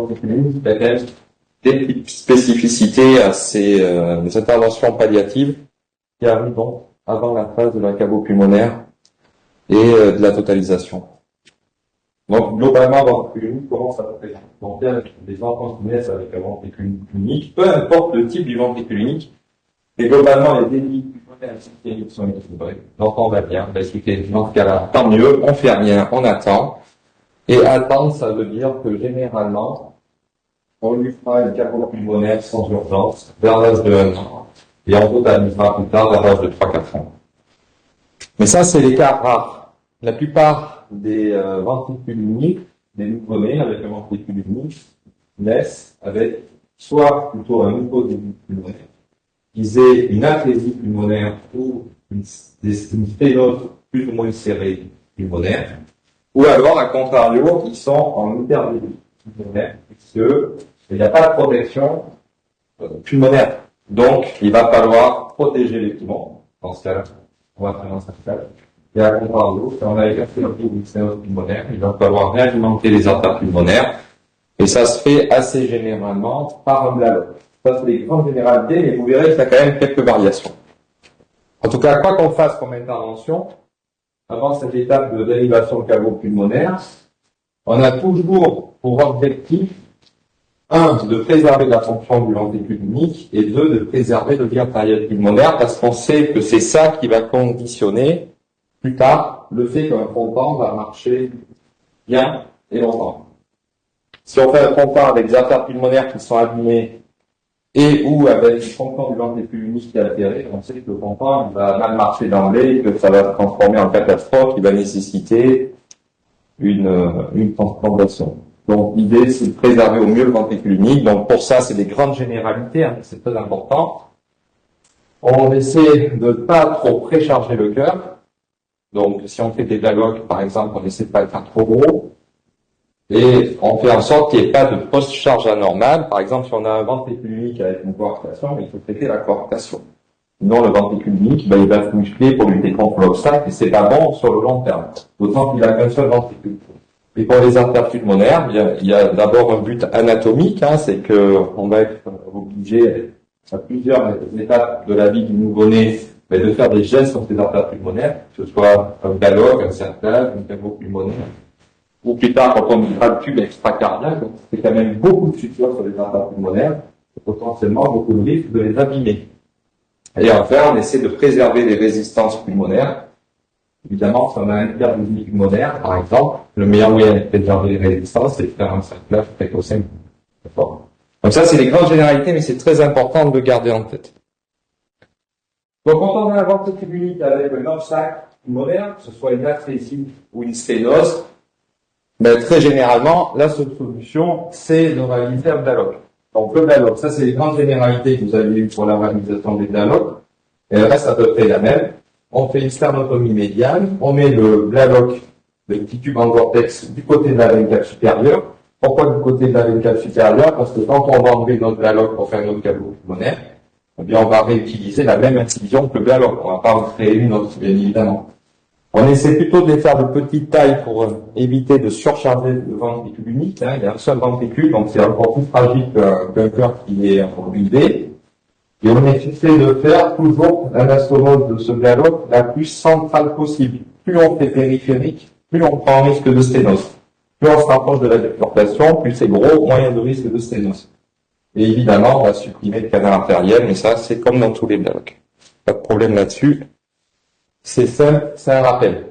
il y a quand même des petites spécificités à ces interventions palliatives qui arrivent donc avant la phase de l'accabo pulmonaire et de la totalisation. Donc, globalement, ventricule unique, comment ça peut faire? Donc, il y a des enfants qui naissent avec un ventricule unique, peu importe le type du ventricule unique, et globalement, les débits pulmonaires systémiques sont équilibrés. L'enfant va bien, dans ce cas-là, tant mieux, on fait rien, on attend. Et attendre, ça veut dire que généralement, on lui fera une capo pulmonaire sans urgence, vers l'âge de 1 an, et on totalisera plus tard vers l'âge de 3-4 ans. Mais ça, c'est les cas rares. La plupart des ventricules uniques, des nouveau-nés avec un ventricule unique, naissent avec soit plutôt un nouveau débit pulmonaire, qu'ils aient une athésie pulmonaire ou une sténose plus ou moins serrée pulmonaire, ou alors, à contrario, ils sont en hyperdébit pulmonaire, puisqu'il n'y a pas de protection pulmonaire. Donc, il va falloir protéger les poumons. Dans ce cas-là, on va faire un cercle. Et à contrario, quand on a une athésie ou une sténose pulmonaire, il va falloir réalimenter les artères pulmonaires. Et ça se fait assez généralement par un blaloc. Ça, c'est les grandes généralités, mais vous verrez qu'il y a quand même quelques variations. En tout cas, quoi qu'on fasse comme intervention, avant cette étape de dérivation cavo-pulmonaire, on a toujours pour objectif, 1, de préserver la fonction du ventricule unique, et 2, de préserver le lien artériel pulmonaire, parce qu'on sait que c'est ça qui va conditionner, plus tard, le fait qu'un fronton va marcher bien et longtemps. Si on fait un fronton avec des artères pulmonaires qui sont abîmées, et ou avec une fonction du ventricule unique qui est altérée, on sait que le fronton va mal marcher d'emblée, que ça va se transformer en catastrophe, qui va nécessiter une transplantation. Donc l'idée, c'est de préserver au mieux le ventricule unique. Donc pour ça, c'est des grandes généralités, hein, c'est très important. On essaie de ne pas trop précharger le cœur. Donc si on fait des dialogues, par exemple, on essaie de pas le faire trop gros. Et on fait en sorte qu'il n'y ait pas de post-charge anormale. Par exemple, si on a un ventricule unique avec une coarctation, il faut traiter la coarctation. Sinon, le ventricule unique, il va se muscler pour lutter contre l'obstacle et c'est pas bon sur le long terme. D'autant qu'il a qu'un seul ventricule. Et pour les artères pulmonaires, il y a d'abord un but anatomique, hein, c'est que on va être obligé à plusieurs étapes de la vie du nouveau-né de faire des gestes sur ces artères pulmonaires, que ce soit un dialogue, un cerclage, un caveau pulmonaire. Ou plus tard, quand on a le tube extracardiaque, c'est quand même beaucoup de suture sur les artères pulmonaires, et potentiellement beaucoup de risques de les abîmer. Et enfin, on essaie de préserver les résistances pulmonaires. Évidemment, si on a un hyperdébit pulmonaire, par exemple, le meilleur moyen de préserver les résistances, c'est de faire un cerclage précocème. D'accord. Donc ça, c'est les grandes généralités, mais c'est très important de le garder en tête. Donc, quand on a un ventricule unique avec un obstacle pulmonaire, que ce soit une athésie ou une sténose, très généralement, la seule solution, c'est de réaliser un dialogue. Donc, le dialogue, ça, c'est les grandes généralités que vous avez eues pour la réalisation des dialogues. Et le reste, à peu près la même. On fait une sternotomie médiane, on met le blaloc, le petit tube en vortex, du côté de la veine cave supérieure. Pourquoi du côté de la veine cave supérieure? Parce que quand on va enlever notre blaloc pour faire notre caveau pulmonaire, eh bien, on va réutiliser la même incision que le blaloc. On va pas en créer une autre, bien évidemment. On essaie plutôt de les faire de petite taille pour éviter de surcharger le ventricule unique. Hein. Il y a un seul ventricule, donc c'est encore plus fragile qu'un cœur qui est en UV. Et on essaie de faire toujours l'anastomose de ce blaloc la plus centrale possible. Plus on fait périphérique, plus on prend un risque de sténose. Plus on se rapproche de la bifurcation, plus c'est gros, moins de risque de sténose. Et évidemment, on va supprimer le canal artériel, mais ça, c'est comme dans tous les blalocs. Pas de problème là-dessus. C'est simple, c'est un rappel.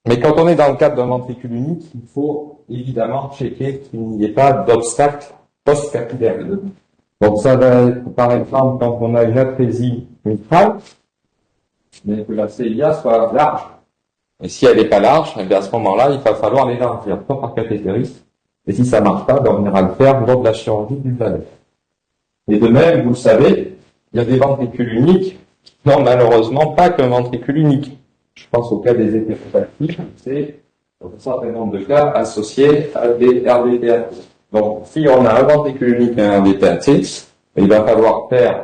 Mais quand on est dans le cadre d'un ventricule unique, il faut évidemment checker qu'il n'y ait pas d'obstacle post-capillaire. Donc ça va être, par exemple, quand on a une athésie mitrale, mais que la CIA soit large. Et si elle n'est pas large, eh bien à ce moment-là, il va falloir l'élargir, soit par cathétérisme, et si ça marche pas, on ira le faire lors de la chirurgie du blaloc. Et de même, vous le savez, il y a des ventricules uniques qui n'ont malheureusement pas qu'un ventricule unique. Je pense au cas des hétéropathies, c'est dans un certain nombre de cas associés à des RDPAT. Donc, si on a un ventricule unique et un RDPAT, il va falloir faire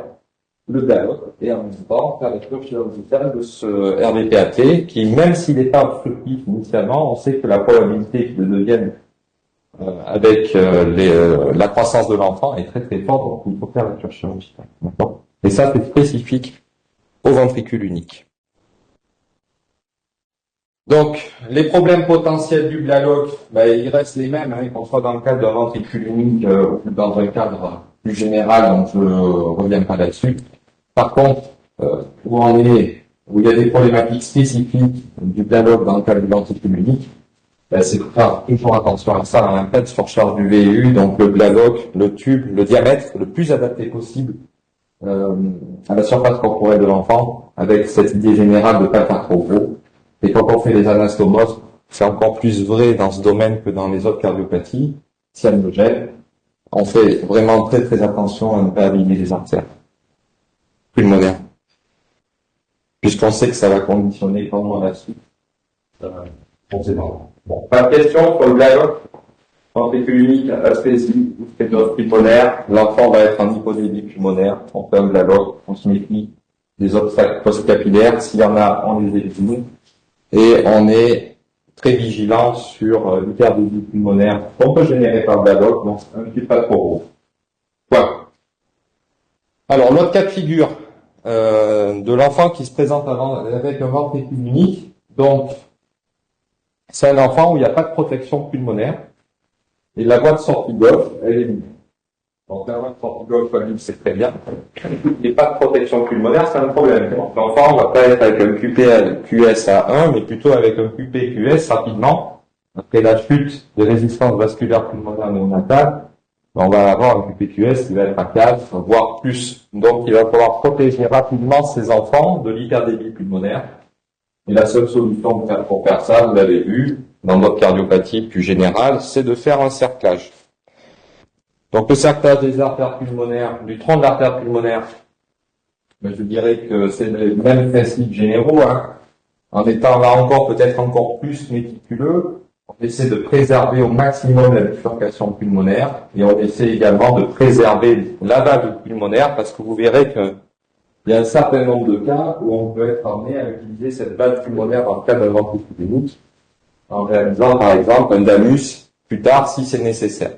le dialogue et en même temps faire la cure chirurgicale de ce RDPAT qui, même s'il n'est pas obstructif initialement, on sait que la probabilité qu'il devienne avec la croissance de l'enfant est très très forte, donc il faut faire la cure chirurgicale. D'accord. Et ça, c'est spécifique au ventricule unique. Donc, les problèmes potentiels du Blalock, ils restent les mêmes, qu'on soit dans le cadre d'un ventricule unique ou dans un cadre plus général, donc je reviens pas là-dessus. Par contre, où il y a des problématiques spécifiques du Blalock dans le cadre du ventricule unique, c'est de faire toujours attention à ça dans un cas de surcharge du VU, donc le Blalock, le tube, le diamètre le plus adapté possible à la surface corporelle de l'enfant, avec cette idée générale de ne pas faire trop gros. Et quand on fait les anastomoses, c'est encore plus vrai dans ce domaine que dans les autres cardiopathies cyanogènes. On fait vraiment très très attention à ne pas abîmer les artères pulmonaires, puisqu'on sait que ça va conditionner pendant la suite. Bon, pas de question sur le Blalock, ventricule unique, aspésie ou sténose pulmonaire. L'enfant va être en hypodémie pulmonaire. On fait un Blalock, on se méfie des obstacles post-capillaires. S'il y en a, on les élimine. Et on est très vigilant sur l'hyperdémie pulmonaire qu'on peut générer par le Blalock, donc un petit pas trop gros. Voilà. Alors, l'autre cas de figure de l'enfant qui se présente avec un ventricule unique, donc c'est un enfant où il n'y a pas de protection pulmonaire et la voie de sortie gauche, elle est libre. Donc la voie de sortie gauche, c'est très bien. Il n'y a pas de protection pulmonaire, c'est un problème. Donc l'enfant ne va pas être avec un QPQS à 1, mais plutôt avec un QPQS rapidement. Après la chute des résistances vasculaires pulmonaires néonatales, on va avoir un QPQS qui va être à 4, voire plus. Donc il va falloir protéger rapidement ces enfants de l'hyperdémie pulmonaire. Et la seule solution pour faire ça, vous l'avez vu, dans notre cardiopathie plus générale, c'est de faire un cerclage. Donc le cerclage des artères pulmonaires, du tronc de l'artère pulmonaire, je dirais que c'est les mêmes principes généraux, en étant là encore peut-être encore plus méticuleux. On essaie de préserver au maximum la bifurcation pulmonaire et on essaie également de préserver la valve pulmonaire parce que vous verrez que il y a un certain nombre de cas où on peut être amené à utiliser cette valve pulmonaire dans le cas d'un ventricule unique, en réalisant par exemple un DAMUS plus tard si c'est nécessaire.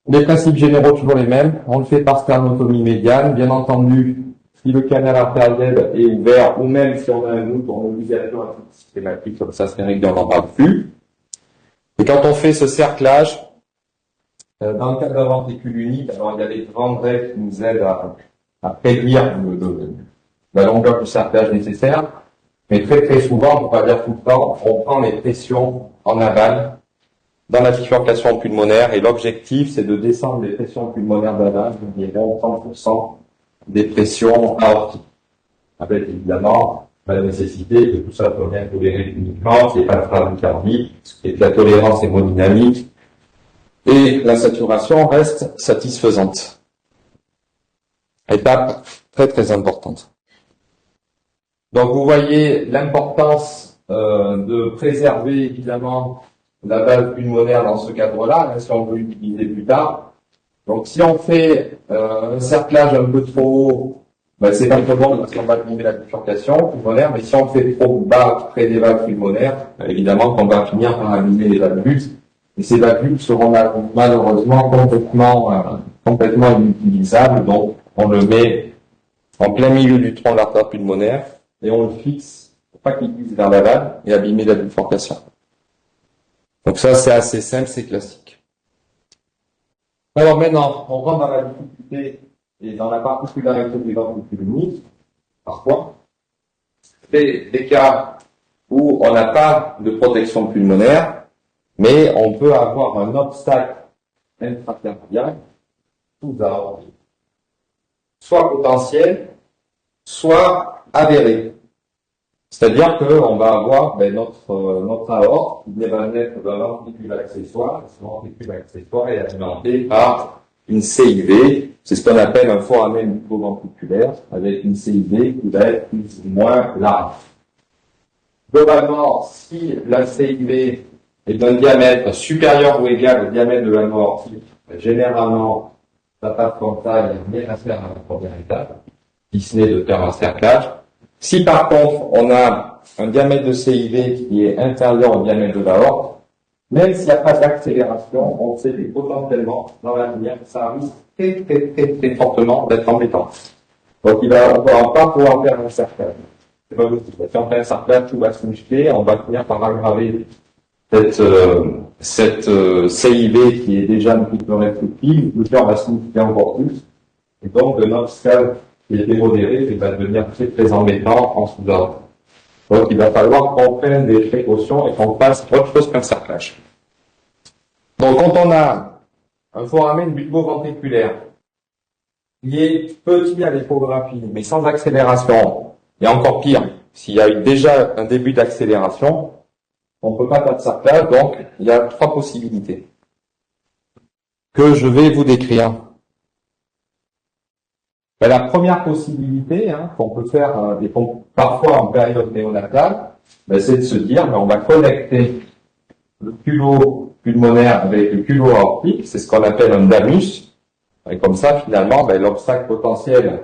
Les principes généraux toujours les mêmes, on le fait par sternotomie médiane, bien entendu, si le canal artériel est ouvert, ou même si on a un doute, on est obligatoire à toute systématique, comme ça c'est réglé, on n'en parle plus. Et quand on fait ce cerclage, dans le cas d'un ventricule unique, alors il y a les grandes règles qui nous aident à prédire la longueur du cerclage nécessaire, mais très très souvent, pour pas dire tout le temps, on prend les pressions en aval dans la bifurcation pulmonaire et l'objectif c'est de descendre les pressions pulmonaires d'aval d'environ 30% des pressions aortiques, avec évidemment la nécessité que tout ça soit bien toléré cliniquement, qu'il n'y ait pas de bradycardie, et que la tolérance hémodynamique et la saturation restent satisfaisantes. Étape très très importante. Donc vous voyez l'importance de préserver évidemment la valve pulmonaire dans ce cadre-là, si on veut l'utiliser plus tard. Donc si on fait un cerclage un peu trop haut, c'est pas trop bon parce qu'on va limiter la bifurcation pulmonaire, mais si on le fait trop bas près des valves pulmonaires, évidemment qu'on va finir par abîmer les valvules. Et ces valvules seront malheureusement complètement inutilisables, donc on le met en plein milieu du tronc de l'artère pulmonaire et on le fixe pour pas qu'il glisse vers la valve et abîmer la bifurcation. Donc ça, c'est assez simple, c'est classique. Alors maintenant, on rentre dans la difficulté et dans la particularité du ventricule unique. Parfois, c'est des cas où on n'a pas de protection pulmonaire, mais on peut avoir un obstacle intracardiaque sous-aortique, soit potentiel, soit avéré. C'est-à-dire qu'on va avoir notre aorte qui va naître d'un ventricule accessoire. Ce ventricule accessoire est alimenté par une CIV, c'est ce qu'on appelle un foramen microventriculaire, avec une CIV qui va être plus ou moins large. Globalement, si la CIV est d'un diamètre supérieur ou égal au diamètre de l'anneau aortique, généralement, ça passe comme ça, il n'y a rien à faire à la première étape, si ce n'est de faire un cerclage. Si par contre, on a un diamètre de CIV qui est inférieur au diamètre de l'aorte, Même s'il n'y a pas d'accélération, on sait que potentiellement, dans l'avenir, ça risque très fortement d'être embêtant. Donc on ne va pas pouvoir faire un cerclage. C'est pas possible. Si on fait un cerclage, tout va se muscler, on va finir par aggraver cette CIB qui est déjà un petit peu restrictive, le cœur va se muscler encore plus. Et donc, notre scale qui était modéré, il va devenir très embêtant en sous-ordre. Donc, il va falloir qu'on prenne des précautions et qu'on fasse autre chose qu'un cerclage. Donc, quand on a un foramen bulbo-ventriculaire qui est petit à l'échographie, mais sans accélération, et encore pire, s'il y a eu déjà un début d'accélération, on ne peut pas faire de cerclage, donc il y a 3 possibilités que je vais vous décrire. Ben, la première possibilité qu'on peut faire, parfois en période néonatale, c'est de se dire on va connecter le culot pulmonaire avec le culot aortique, c'est ce qu'on appelle un damus, et comme ça finalement l'obstacle potentiel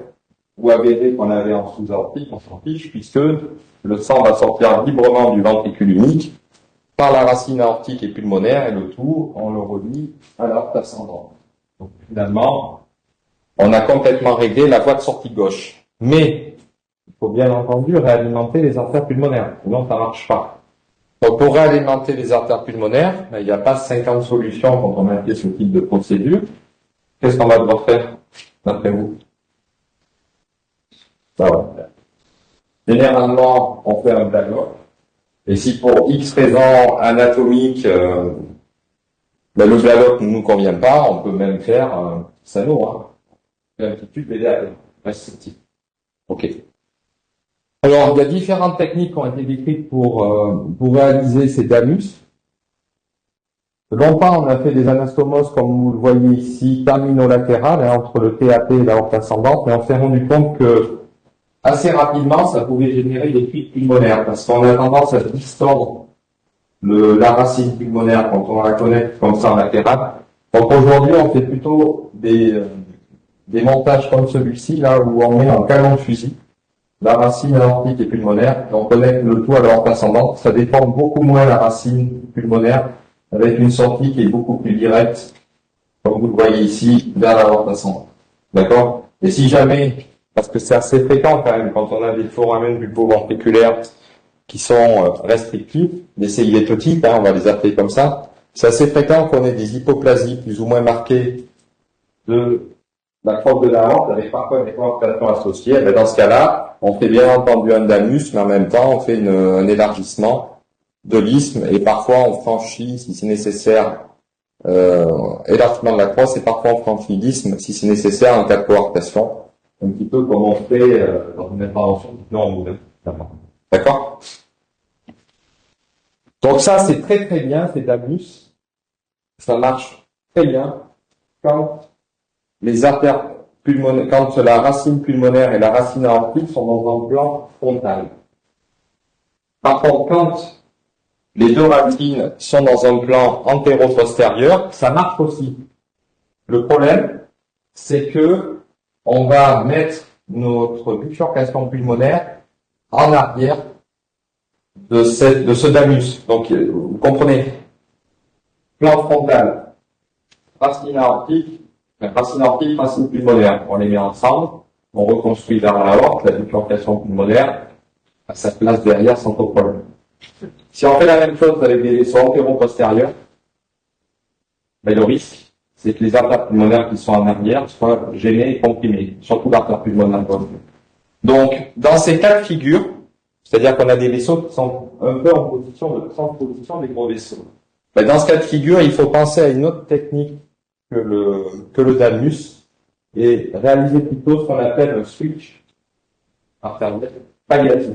ou avéré qu'on avait en sous-aortique, on s'en fiche, puisque le sang va sortir librement du ventricule unique par la racine aortique et pulmonaire, et le tout, on le relie à l'aorte ascendante. Donc finalement, on a complètement réglé la voie de sortie gauche. Mais, il faut bien entendu réalimenter les artères pulmonaires, sinon ça ne marche pas. Donc pour réalimenter les artères pulmonaires, il n'y a pas 50 solutions quand on a fait ce type de procédure. Qu'est-ce qu'on va devoir faire, d'après vous? Généralement, on fait un dialogue. Et si pour X raisons anatomiques, le dialogue ne nous convient pas, on peut même faire un SANO, un petit tube restrictif. Ok. Alors, il y a différentes techniques qui ont été décrites pour réaliser ces damus. Longtemps, on a fait des anastomoses, comme vous le voyez ici, terminolatérales, entre le TAP et l'aorte ascendante, mais on s'est rendu compte que assez rapidement, ça pouvait générer des fuites pulmonaires, parce qu'on a tendance à distordre la racine pulmonaire quand on la connecte comme ça en latéral. Donc aujourd'hui, on fait plutôt des montages comme celui-ci, là où on met un canon de fusil, la racine aortique et pulmonaire, et on connecte le tout à l'aorte ascendante. Ça déforme beaucoup moins la racine pulmonaire, avec une sortie qui est beaucoup plus directe, comme vous le voyez ici, vers l'aorte ascendante. D'accord? Et si jamais, parce que c'est assez fréquent quand même, quand on a des foramen bulbo-ventriculaires qui sont restrictifs, des CIV totiques, on va les appeler comme ça, c'est assez fréquent qu'on ait des hypoplasies plus ou moins marquées de la crosse de l'aorte avec parfois des coarctations associées. Mais dans ce cas-là, on fait bien entendu un damus, mais en même temps, on fait un élargissement de l'isthme et parfois on franchit, si c'est nécessaire, élargissement de la crosse et parfois on franchit l'isthme si c'est nécessaire en cas de coarctation. Un petit peu comme on fait dans une intervention non mouvement. D'accord? Donc ça, c'est très bien, ces damus. Ça marche très bien quand les artères pulmonaires, quand la racine pulmonaire et la racine aortique sont dans un plan frontal. Par contre, quand les deux racines sont dans un plan antéro-postérieur, ça marche aussi. Le problème, c'est que on va mettre notre bifurcation pulmonaire en arrière de ce damus. Donc, vous comprenez, plan frontal, racine aortique, racine pulmonaire. On les met ensemble, on reconstruit vers l'aorte, la bifurcation pulmonaire à sa place derrière sans trop problème. Si on fait la même chose avec des vaisseaux antéro-postérieurs, le risque, c'est que les artères pulmonaires qui sont en arrière soient gênées et comprimées, surtout l'artère pulmonaire. Donc, dans ces cas de figure, c'est-à-dire qu'on a des vaisseaux qui sont un peu en position de transposition des gros vaisseaux. Dans ce cas de figure, il faut penser à une autre technique que le damus et réaliser plutôt ce qu'on appelle un switch artériel palliatif.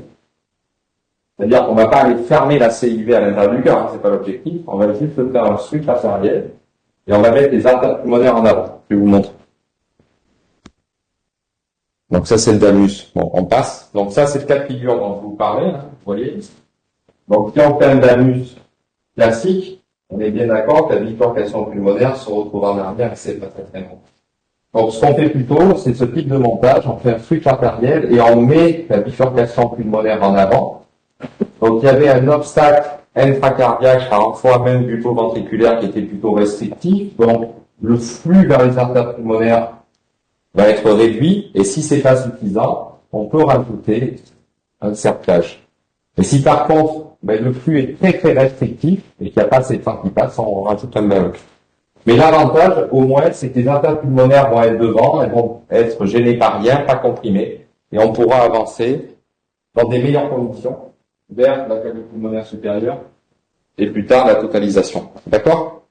C'est-à-dire qu'on ne va pas aller fermer la CIV à l'intérieur du cœur, c'est pas l'objectif. On va juste faire un switch artériel et on va mettre les artères pulmonaires en avant. Je vais vous montrer. Donc ça, c'est le damus. Bon, on passe. Donc ça, c'est le cas de figure dont je vous parlais, vous voyez. Donc si on fait un damus classique, on est bien d'accord que la bifurcation pulmonaire se retrouve en arrière et c'est pas très bon. Donc ce qu'on fait plutôt, c'est ce type de montage. On fait un switch artériel et on met la bifurcation pulmonaire en avant Donc il y avait un obstacle intracardiaque par un foramen bucco-ventriculaire qui était plutôt restrictif, donc le flux vers les artères pulmonaires va être réduit, et si c'est pas suffisant, on peut rajouter un cerclage. Et si par contre, le flux est très très restrictif, et qu'il n'y a pas assez de sang qui passe, on rajoute un bloc. Mais l'avantage, au moins, c'est que les artères pulmonaires vont être devant, elles vont être gênées par rien, pas comprimées, et on pourra avancer dans des meilleures conditions vers la cavité pulmonaire supérieure, et plus tard la totalisation. D'accord?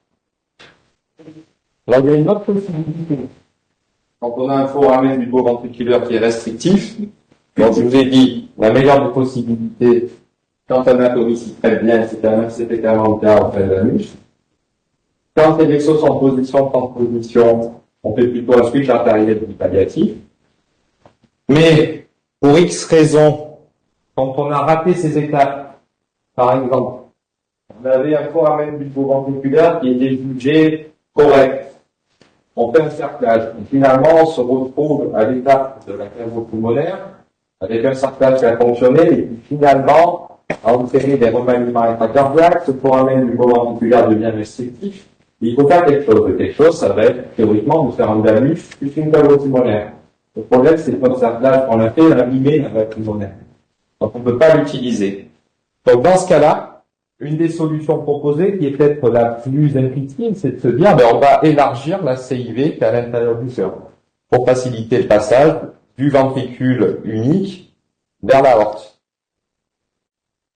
Alors il y a une autre possibilité. Quand on a un foramen bucco-ventriculaire qui est restrictif, donc je vous ai dit, la meilleure des possibilités, quand l'anatomie s'y traite bien, c'était clairement le cas en fait de l'anus. Quand les vaisseaux sont en position, transposition, on fait plutôt un switch artériel du palliatif. Mais, pour X raisons, quand on a raté ces étapes, par exemple, on avait un foramen bucco-ventriculaire qui était jugé correct. On fait un cerclage. Et finalement, on se retrouve à l'étape de la cavo-pulmonaire avec un cerclage qui a fonctionné et qui finalement a entraîné des remaniements intracardiaques. Ce foramen bucco-ventriculaire devient restrictif. Il faut faire quelque chose. Quelque chose, ça va être théoriquement de faire un anus plus une cavo-pulmonaire. Le problème, c'est que notre cerclage, on l'a fait abîmer la valve pulmonaire. Donc, on ne peut pas l'utiliser. Donc, dans ce cas-là, une des solutions proposées, qui est peut-être la plus intuitive, c'est de se dire, on va élargir la CIV qui est à l'intérieur du cœur pour faciliter le passage du ventricule unique vers l'aorte.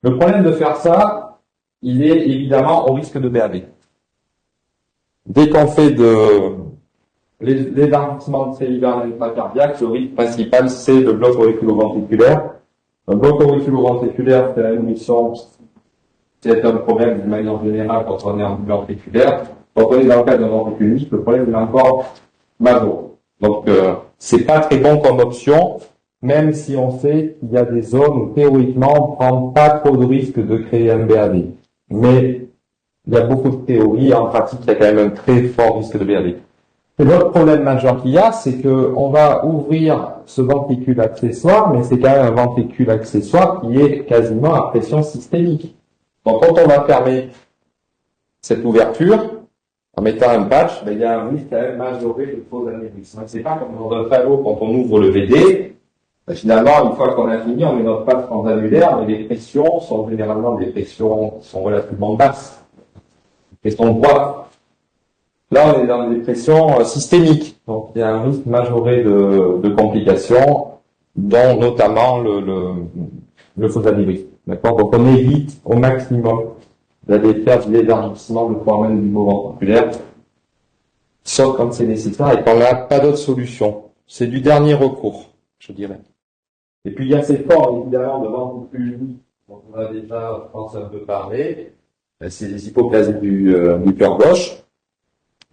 Le problème de faire ça, il est évidemment au risque de BAV. Dès qu'on fait l'élargissement de CIV en intracardiaque, le risque principal, c'est le bloc auriculo-ventriculaire. Un bloc auriculo-ventriculaire, c'est la mission. C'est un problème de manière générale quand on est en ventriculaire. Quand on est dans le cas d'un ventricule unique, le problème est encore majeur. Donc, c'est pas très bon comme option, même si on sait qu'il y a des zones où théoriquement on prend pas trop de risque de créer un BAV. Mais il y a beaucoup de théories, en pratique, il y a quand même un très fort risque de BAV. Et l'autre problème majeur qu'il y a, c'est que on va ouvrir ce ventricule accessoire, mais c'est quand même un ventricule accessoire qui est quasiment à pression systémique. Donc, quand on va fermer cette ouverture, en mettant un patch, il y a un risque quand même majoré de faux anévrisme. C'est pas comme dans un falot, quand on ouvre le VD, finalement, une fois qu'on a fini, on met notre patch transannulaire, mais les pressions sont généralement des pressions qui sont relativement basses. Pression droite. Là, on est dans des pressions systémiques. Donc, il y a un risque majoré de complications, dont notamment le faux anévrisme. D'accord? Donc, on évite au maximum d'aller faire de l'élargissement de foramen bucco-ventriculaire, sauf quand c'est nécessaire et qu'on n'a pas d'autre solution. C'est du dernier recours, je dirais. Et puis, il y a ces formes, évidemment, de ventricule unique, dont on a déjà, je pense, un peu parlé. C'est les hypoplasies du cœur gauche.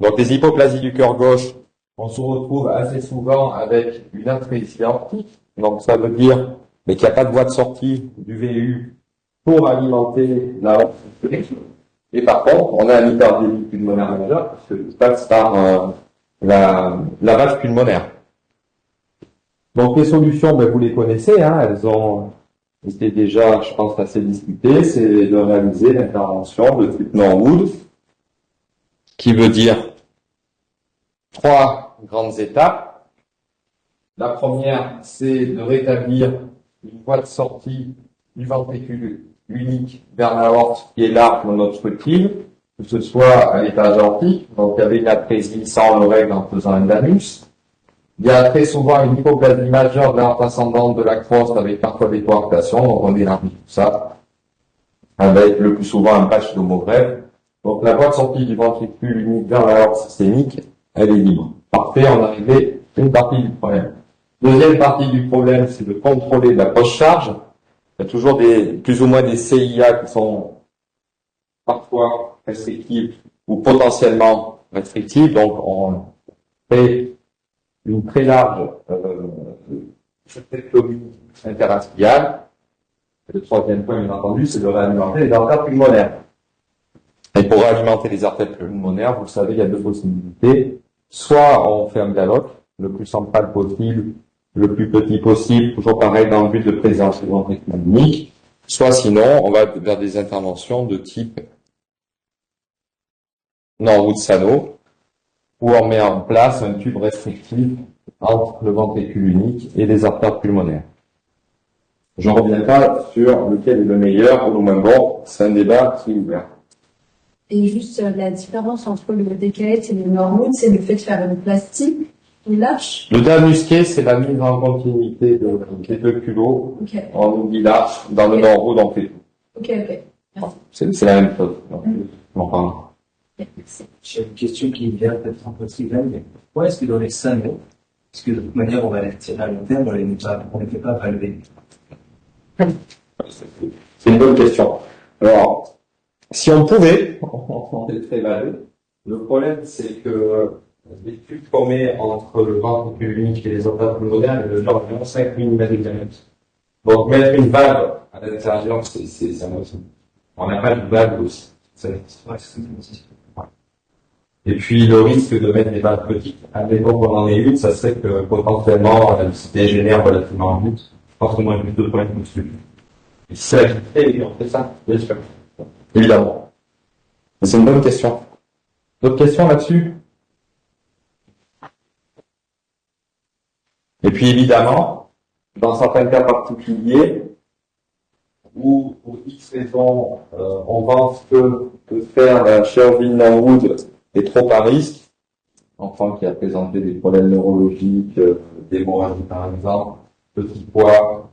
Donc, les hypoplasies du cœur gauche, on se retrouve assez souvent avec une atrésie aortique. Donc, ça veut dire qu'il n'y a pas de voie de sortie du VU pour alimenter la aorte. Et par contre, on a un myocarditis pulmonaire majeur parce que ça passe par la valve pulmonaire. Donc, les solutions, vous les connaissez, elles ont été déjà, je pense, assez discutées. C'est de réaliser l'intervention de type Norwood, qui veut dire 3 grandes étapes. La première, c'est de rétablir une voie de sortie du ventricule unique vers l'aorte qui est large non obstructive, que ce soit à l'étage aortique, donc il y avait une atrésie sans le règle en faisant un anus. Il y a très souvent une hypoplasie majeure de l'aorte ascendante de la crosse avec parfois des coarctations, donc on élargit tout ça avec le plus souvent un patch d'homogreffe. Donc la voie de sortie du ventricule unique vers l'aorte systémique, elle est libre. Parfait, on a réglé une partie du problème. Deuxième partie du problème, c'est de contrôler la post-charge. Il y a toujours plus ou moins des CIA qui sont parfois restrictives ou potentiellement restrictives. Donc, on fait une très large septectomie interatriale. Et le troisième point, bien entendu, c'est de réalimenter les artères pulmonaires. Et pour réalimenter les artères pulmonaires, vous le savez, il y a 2 possibilités. Soit on fait un dialogue, le plus central possible, le plus petit possible, toujours pareil dans le but de préserver le ventricule unique. Soit sinon, on va vers des interventions de type Norwood-Sano, où on met en place un tube restrictif entre le ventricule unique et les artères pulmonaires. Je ne reviens pas sur lequel est le meilleur ou le moins bon, c'est un débat qui est ouvert. Et juste la différence entre le DKS et le Norwood, c'est le fait de faire une plastique qui lâche. Le DAV musqué, c'est la mise en continuité des deux culots en oubli large. Dans le Norwood, on fait tout. Ok. Merci. C'est la même chose. Donc, on parle. J'ai une question qui me vient peut-être un peu triviale, mais pourquoi est-ce que dans les salons, parce que de toute manière on va les tirer à long terme, on ne fait pas relever? C'est une bonne question. Alors, si on pouvait, on est très malheureux. Le problème, c'est que les tubes qu'on met entre le ventricule unique et les artères pulmonaires, le genre de 5 mm de diamètre. Donc, mettre une valve à l'intérieur, c'est impossible. On n'a pas de valve aussi. Et puis, le risque de mettre des valves petites, à l'époque où on en est une, ça serait que potentiellement, elle se dégénère relativement vite. Je pense au moins plus de points dessus. Et si c'est la qualité, on fait ça, bien sûr. Évidemment. Mais c'est une bonne question. D'autres questions là-dessus? Et puis, évidemment, dans certains cas particuliers, où, pour X raisons, on pense que faire la chirurgie Norwood est trop à risque, enfant qui a présenté des problèmes neurologiques, d'hémorragie par exemple, petit poids,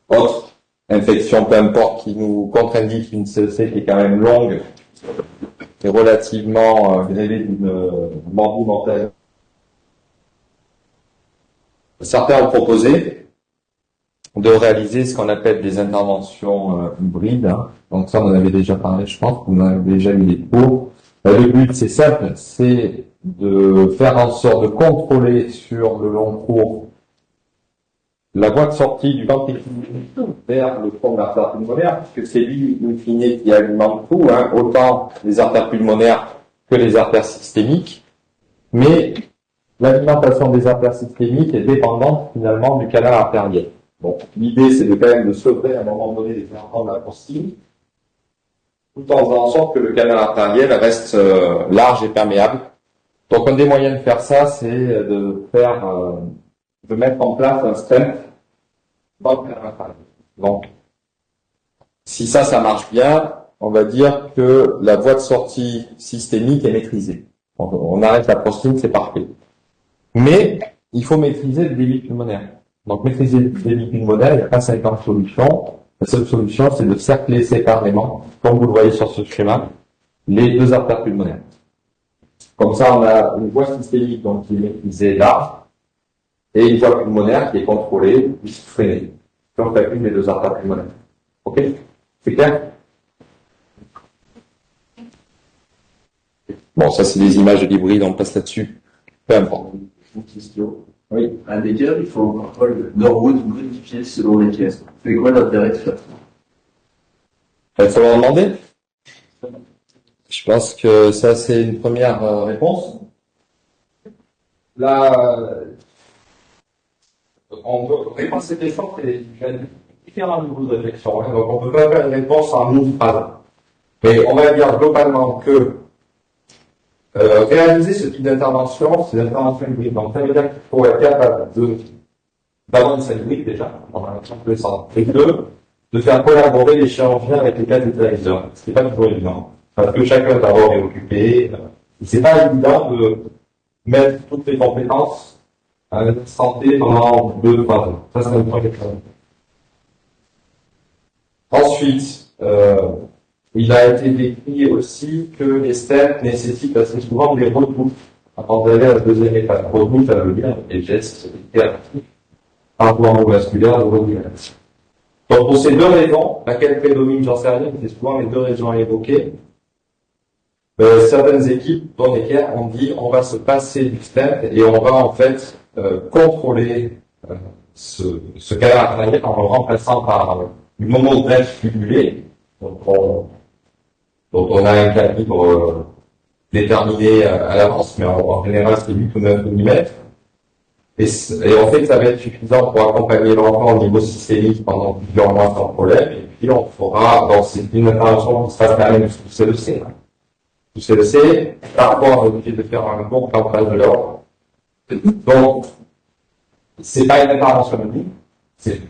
autre infection, peu importe, qui nous contre-indique une CEC qui est quand même longue et relativement grêlée d'une bambou mentale. Certains ont proposé de réaliser ce qu'on appelle des interventions hybrides. Hein. Donc ça, on en avait déjà parlé, je pense, vous en avez déjà eu des cours. Le but, c'est simple, c'est de faire en sorte de contrôler sur le long cours la voie de sortie du ventricule vers le fond de l'artère pulmonaire, puisque c'est lui, in fine, qui alimente tout, hein, autant les artères pulmonaires que les artères systémiques. Mais l'alimentation des artères systémiques est dépendante finalement du canal artériel. Bon, l'idée, c'est de quand même de sevrer à un moment donné des ferments de la consigne, tout en faisant en sorte que le canal artériel reste large et perméable. Donc, un des moyens de faire ça, c'est de mettre en place un stent dans le canal artériel. Donc, si ça marche bien, on va dire que la voie de sortie systémique est maîtrisée. On arrête la prostine, c'est parfait. Mais, il faut maîtriser le débit pulmonaire. Donc, maîtriser le débit pulmonaire, il n'y a pas 50 solutions. La seule solution, c'est de cercler séparément, comme vous le voyez sur ce schéma, les deux artères pulmonaires. Comme ça, on a une voie systémique donc, qui est maîtrisée là, et une voie pulmonaire qui est contrôlée, puis freinée, sur chacune des deux artères pulmonaires. Ok? C'est clair? Bon, ça, c'est des images de l'hybride, on passe là-dessus. Peu importe. Une question. Oui, un des cas, il faut un contrôle Norwood modifié selon les pièces. C'est quoi l'intérêt de faire ça? Il va falloir demander. Je pense que ça, c'est une première réponse. Là, on peut répondre à cette question, il y a différents niveaux de réflexion. Hein, donc, on peut pas faire une réponse en une phrase. Mais on va dire globalement que réaliser ce type d'intervention, c'est l'intervention hybride. Donc, ça veut dire qu'il faut être capable d'avoir une salle hybride déjà, on a un centre. Et deux, de faire collaborer les chirurgiens avec les cathétériseurs. Ce qui n'est pas toujours évident. Parce que chacun d'abord est occupé. C'est pas évident de mettre toutes les compétences à la santé pendant 2-3 ans. Ça, c'est un point question. Ensuite, il a été décrit aussi que les stents nécessitent assez souvent des reboots avant d'aller à la deuxième étape. Reboot, ça veut dire des gestes thérapeutiques endovasculaires de régulation. Donc, pour ces deux raisons, laquelle prédomine, j'en sais rien, mais c'est souvent les deux raisons évoquées, certaines équipes, dont Necker, ont dit on va se passer du stent et on va en fait contrôler ce canal artériel en le remplaçant par une monogreffe fibulée, dont on a un calibre déterminé à l'avance, mais en général c'est 8 ou 9 mm. Et on sait que ça va être suffisant pour accompagner l'enfant au niveau systémique pendant plusieurs mois sans problème. Et puis on fera, une intervention qui sera quand même sous CEC. Sous CEC, parfois on est obligé de faire un cours en place de l'ordre. Donc, c'est pas une intervention unique. C'est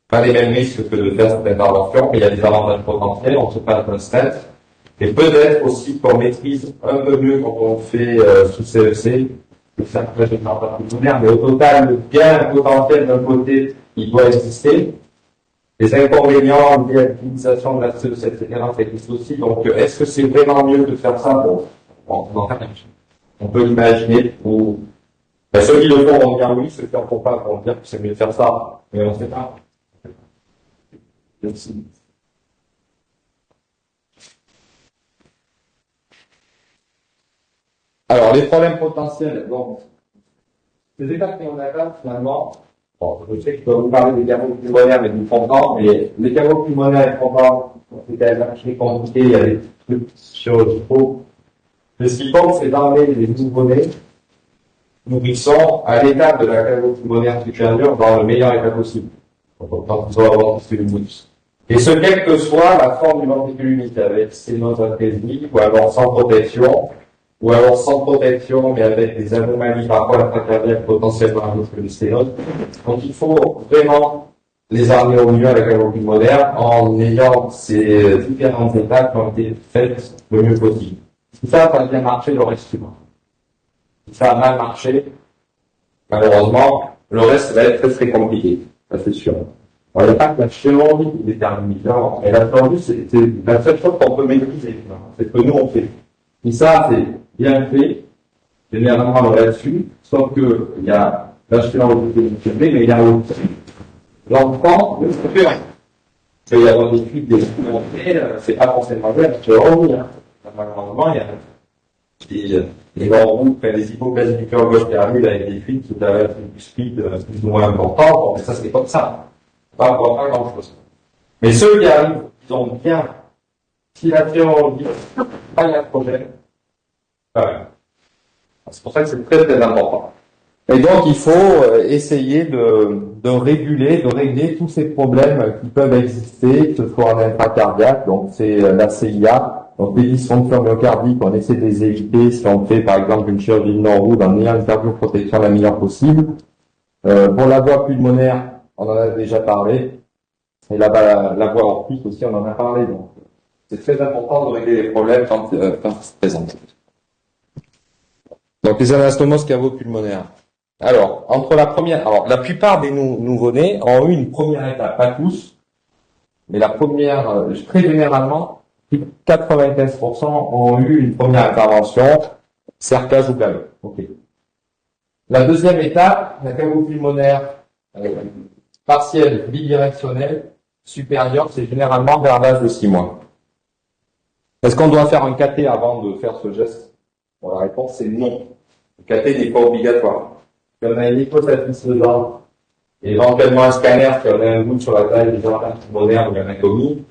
pas les mêmes risques que de faire cette intervention, mais il y a des avantages potentiels, on se passe d'un step. Et peut-être aussi qu'on maîtrise un peu mieux quand on fait sous CEC, que ça peut être un peu plus moderne, mais au total, le gain potentiel d'un côté, il doit exister. Les inconvénients liés à l'utilisation de la CEC, etc., ça existe aussi. Donc, est-ce que c'est vraiment mieux de faire ça? On peut l'imaginer pour... ceux qui le font vont dire oui, ceux qui en font pas vont dire que c'est mieux de faire ça, mais on ne sait pas. Merci. Alors, les problèmes potentiels, donc, les étapes néonatales, finalement, bon, je sais que je peux vous parler des canaux pulmonaires, mais du fondant, mais les canaux pulmonaires et fondants, c'est quand même assez compliqué, il y a des trucs chirurgicaux. Mais ce qui compte, c'est d'emmener les nouveau-nés, nourrissons, à l'étape de la canaux pulmonaire supérieure dans le meilleur état possible. Donc, quand ils ont un ventricule unique. Et ce, quelle que soit la forme du ventricule unique, avec sténose-atrésie, ou alors sans protection, ou alors sans protection, mais avec des anomalies parfois intracardiaques potentiellement avec le sténose. Donc il faut vraiment les amener au mieux avec la canaux pulmonaire en ayant ces différentes étapes qui ont été faites le mieux possible. Si ça a bien marché, le reste suivant. Si ça a mal marché, malheureusement, le reste va être très très compliqué. Ça c'est sûr. Alors, il n'y a pas que la chirurgie qui détermine. Et la chirurgie, c'est la seule chose qu'on peut maîtriser. C'est ce que nous on fait. Et ça, c'est bien fait. Généralement, on est là-dessus. Sauf que, il y a la chirurgie qui est faite, mais il y a aussi l'enfant, le préféré. Il peut y avoir des fuites, des fuites, c'est pas forcément vrai, la chirurgie. Malheureusement, il y a des grands les hypoplasies du cœur gauche qui arrivent avec des fuites qui peuvent être du speed plus ou moins important. Bon, mais ça, c'est comme ça. Pas grand chose. Mais ceux qui arrivent, ils ont bien, si la chirurgie, pas il y a de problème. C'est pour ça que c'est très très important. Et donc il faut essayer de réguler, de régler tous ces problèmes qui peuvent exister, que ce soit en intracardiaque, donc c'est la CIA, donc les dysfonctions myocardiques, on essaie de les éviter si on fait par exemple une chirurgie de Norwood en ayant une cardioprotection la meilleure possible. Pour la voie pulmonaire, on en a déjà parlé, et la voie aortique aussi, on en a parlé, donc c'est très important de régler les problèmes quand ils se présentent. Donc les anastomoses cavo-pulmonaires. Alors, la plupart des nouveau-nés ont eu une première étape, pas tous, mais la première, très généralement, 95% ont eu une première intervention, cerclage ou galop. Ok. La deuxième étape, la cavo-pulmonaire partielle bidirectionnelle supérieure, c'est généralement vers l'âge de 6 mois. Est-ce qu'on doit faire un cathé avant de faire ce geste? Bon, la réponse c'est non. Le cathé n'est pas obligatoire. Si on a une hyposatisfaisante, et éventuellement un scanner, si on a un doute sur la taille des organes pulmonaires ou l'anatomie,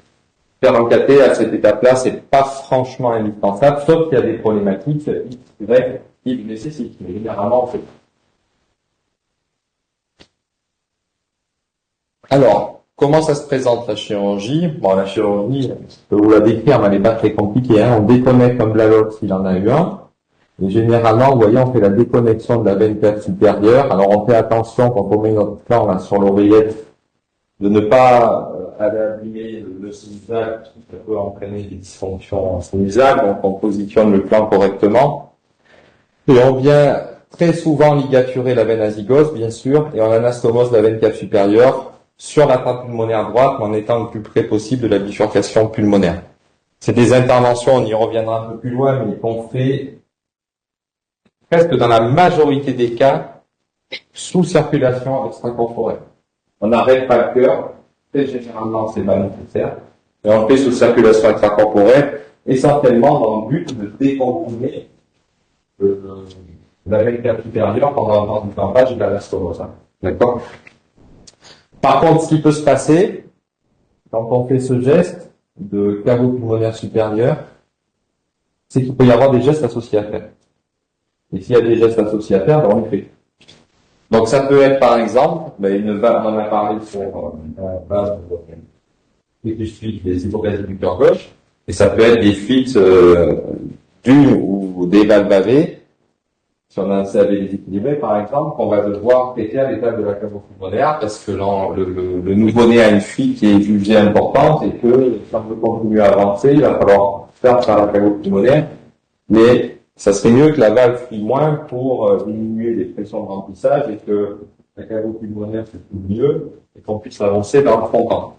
faire un cathé à cette étape-là, c'est pas franchement indispensable, sauf qu'il y a des problématiques qui le nécessitent. Mais généralement, c'est... Alors, comment ça se présente la chirurgie? Bon, la chirurgie, je peux vous la décrire, mais elle n'est pas très compliquée. Hein. On déconnecte un blalox s'il en a eu un. Et généralement, vous voyez, on fait la déconnexion de la veine cave supérieure. Alors, on fait attention quand on met notre plan là, sur l'oreillette de ne pas aller abîmer le sinusal, parce que ça peut entraîner des dysfonctions sinusales. Donc, on positionne le plan correctement. Et on vient très souvent ligaturer la veine azygos, bien sûr, et on anastomose la veine cave supérieure sur la trappe pulmonaire droite, en étant le plus près possible de la bifurcation pulmonaire. C'est des interventions, on y reviendra un peu plus loin, mais qu'on fait presque dans la majorité des cas sous circulation extracorporelle. On n'arrête pas le cœur, très généralement c'est pas nécessaire, et on le fait sous circulation extracorporelle, essentiellement dans le but de décomprimer la veine cave supérieure pendant un temps de campage et de l'anastomose. D'accord? Par contre, ce qui peut se passer, quand on fait ce geste de cavo pulmonaire supérieur, c'est qu'il peut y avoir des gestes associés à faire. Et s'il y a des gestes associés à faire, ben on les fait. Donc ça peut être par exemple, une valve, on en a parlé sur la base des fuites des hypogazes du cœur gauche, et ça peut être des fuites d'une ou des valves AV, si on a un CAV déséquilibré par exemple, qu'on va devoir traiter à l'étape de la cave pulmonaire parce que le nouveau-né a une fuite qui est jugée importante et que si on veut continuer à avancer, il va falloir faire par la cave pulmonaire, mais ça serait mieux que la valve fuit moins pour diminuer les pressions de remplissage et que la cave pulmonaire se trouve mieux et qu'on puisse avancer dans le fond.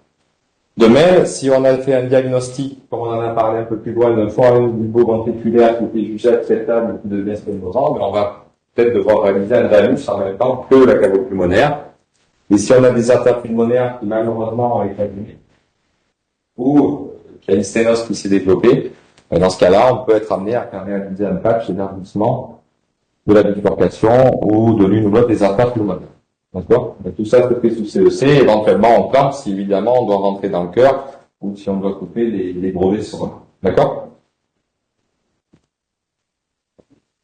De même, si on a fait un diagnostic, comme on en a parlé un peu plus loin, d'un foramen bulbo-ventriculaire qui était jugé acceptable de devient spénosant, on va peut-être devoir réaliser un dialyse en même temps que la cave pulmonaire. Et si on a des artères pulmonaires qui malheureusement ont été abîmées, ou qu'il y a une sténose qui s'est développée, dans ce cas-là, on peut être amené à faire réaliser un patch d'élargissement de la bifurcation ou de l'une ou l'autre des artères pulmonaires. D'accord? Tout ça se fait sous CEC. Éventuellement, on clampe si évidemment on doit rentrer dans le cœur ou si on doit couper les gros vaisseaux. D'accord?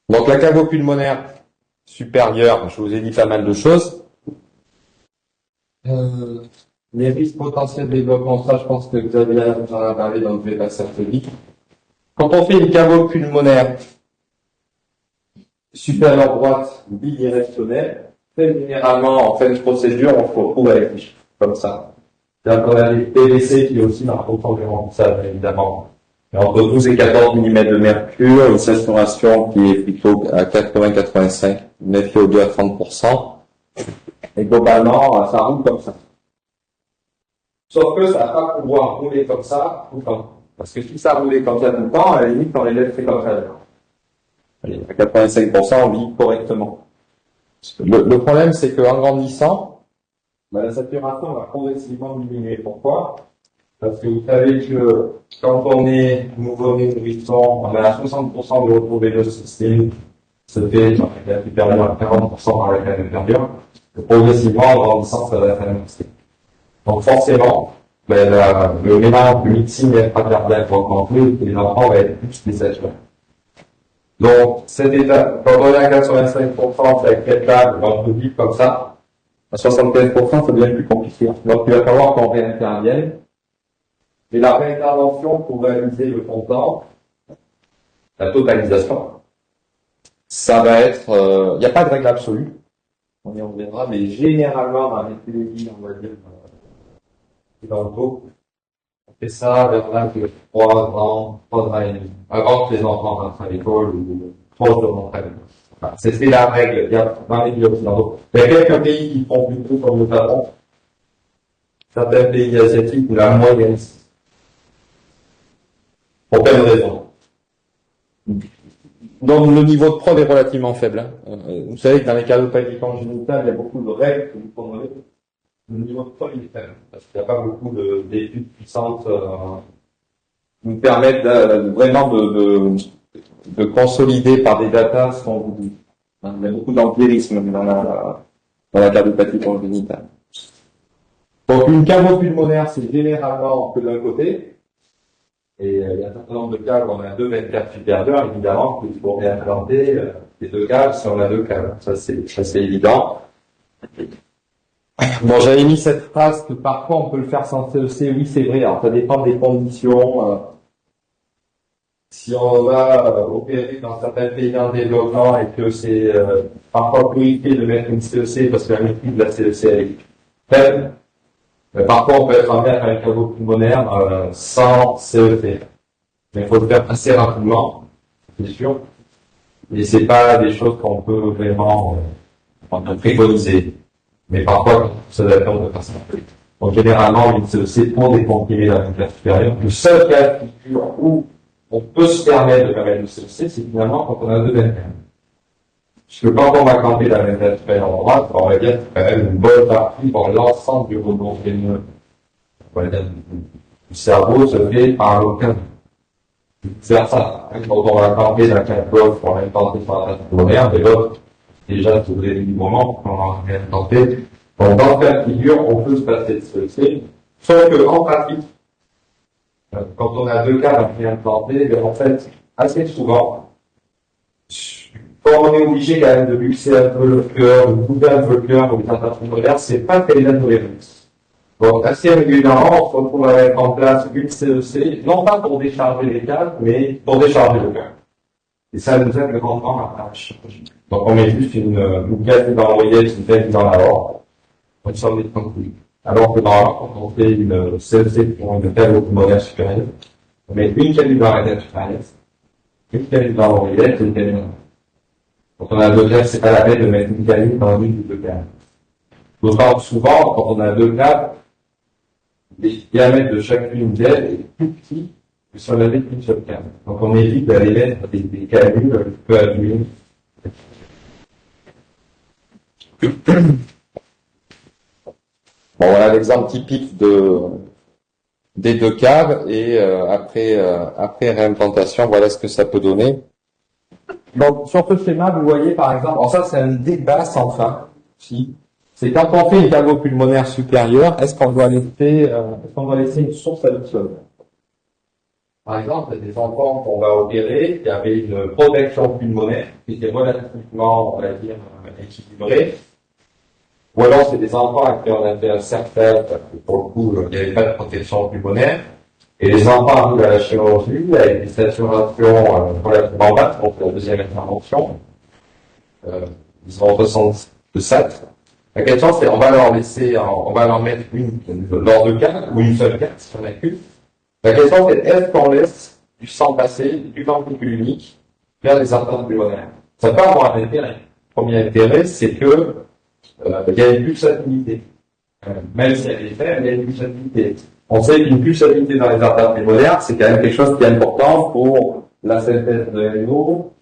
Donc la cave pulmonaire supérieure, je vous ai dit pas mal de choses. Les risques potentiels de développement, ça je pense que Xavier en a parlé, donc je vais passer un peu vite. Quand on fait une cave pulmonaire supérieure droite bidirectionnelle, très généralement, en fin de procédure, on se retrouve avec des chiffres comme ça. C'est-à-dire qu'on a des PVC qui aussi dans le remplissage, évidemment. Et entre 12 et 14 mm de mercure, une saturation qui est plutôt à 80-85, une FiO2 à 30%. Et globalement, ça roule comme ça. Sauf que ça va pas pouvoir rouler comme ça tout le temps. Parce que si ça roulait comme ça tout le temps, à la limite, on les laisserait comme ça. Allez, à 85%, on vit correctement. Le problème, c'est qu'en grandissant, la saturation va progressivement diminuer. Pourquoi? Parce que vous savez que quand on est nouveau-né nourrisson, on a 60% de retour veineux système se fait avec la supérieure à 40% par la canne inférieure. Progressivement, en grandissant, ça va être annoncé. Donc forcément, le mélange de médecine et intracardiaque va augmenter et les enfants vont être plus désaturés. Donc, cet état, quand on est à 85%, avec cette table, on peut vivre comme ça. À 75%, ça devient plus compliqué. Donc, il va falloir qu'on réintervienne. Et la réintervention pour réaliser le content, la totalisation, ça va être, il n'y a pas de règle absolue. On y reviendra, mais généralement, dans les télévisions, on va dire, dans le taux, on fait ça vers l'âge de 3 ans et demi, avant que les enfants rentrent à l'école ou proche de rentrer à l'école. Voilà. C'est la règle. Il y a dans les pays occidentaux. Il y a quelques pays qui font plutôt comme le Japon. Certains pays asiatiques où la moyenne, pour quelle raison? Donc le niveau de prod est relativement faible. Vous savez que dans les cardiopathie congénitale, il y a beaucoup de règles que vous connaissez. Le niveau de prod est faible, parce qu'il n'y a pas beaucoup d'études puissantes qui nous permettent vraiment de consolider par des datas ce qu'on vous dit. Il y a beaucoup d'empirisme dans la cardiopathie congénitale. Donc une cave pulmonaire, c'est généralement que d'un côté. Et il y a un certain nombre de caves où on a 2 mètres carrés supérieurs, évidemment, qu'il faut réimplanter les 2 caves si on a 2 caves. Ça, c'est évident. Bon, j'avais mis cette phrase que parfois on peut le faire sans CEC. Oui, c'est vrai. Alors, ça dépend des conditions. Si on va opérer dans certains pays en développement et que c'est parfois plus utile de mettre une CEC parce que la maîtrise de la CEC est faible, parfois on peut être amené à faire une cave pulmonaire sans CEC. Mais il faut le faire assez rapidement, c'est sûr. Et c'est pas des choses qu'on peut vraiment préconiser. Mais parfois, ça doit être de façon. Donc, généralement, une CEC pour décomprimer la ventricule supérieure. Le seul cas de figure où on peut se permettre de permettre une CEC, c'est finalement quand on a 2 ventricules. Puisque quand on va camper la ventricule supérieure en droite, on va dire quand même une bonne partie pour l'ensemble du rebond veineux. On va dire du cerveau se fait par l'aucun. C'est ça. Quand on va camper la cave pour l'implanter sur la pulmonaire, mais l'autre, déjà, vous avez du moment, on va réimplanter. Donc, dans le cas de figure, on peut se passer de CEC. Sauf que, en pratique, quand on a 2 cas à réimplanter, en fait, assez souvent, quand on est obligé quand même de luxer un peu le cœur, de couper un peu le cœur pour les atteintes pulmonaires, c'est pas très bien toléré. Donc, assez régulièrement, on se retrouve à mettre en place une CEC, non pas pour décharger les câbles, mais pour décharger le cœur. Et ça nous aide grandement à la chirurgie. Donc, on met juste une pièce dans l'oreillette, une pièce dans la horte. On s'en est tranquille. Alors que normalement, quand on fait une CEC pour une câble pulmonaire supérieure, on met une canule dans la tête supérieure, une canule dans l'oreillette et une canule dans la tête. Quand on a deux câbles, c'est pas la peine de mettre une canule dans une ou deux câbles. D'autant souvent, quand on a deux câbles, les diamètres de chacune d'elles est plus petit que si on avait qu'une seule câble. Donc on évite d'aller mettre des canules un peu abîmées. Bon, voilà l'exemple typique des deux câbles et après réimplantation, voilà ce que ça peut donner. Donc sur ce schéma, vous voyez par exemple, alors ça c'est un débat sans fin, si. C'est quand on fait une cavo pulmonaire supérieure, est-ce qu'on doit laisser une source additionnelle? Par exemple, il y a des enfants qu'on va opérer qui avaient une protection pulmonaire qui était relativement, on va dire, équilibrée. Ou alors c'est des enfants à qui on a fait un cercle, parce que pour le coup, il n'y avait pas de protection pulmonaire. Et les enfants arrivent à la chirurgie avec des saturations relativement basses, donc la deuxième intervention. Ils sont en 60 de SAT. La question, c'est on va leur mettre une lors de quatre ou une seule carte, si on a qu'une. La question, c'est est-ce qu'on laisse du sang passer du ventricule unique vers les artères pulmonaires? Ça peut avoir un intérêt. Le premier intérêt, c'est que il y a une pulsatilité. Même si elle est faible, il y a une pulsatilité. On sait qu'une pulsatilité dans les artères pulmonaires, c'est quand même quelque chose qui est important pour la synthèse de NO,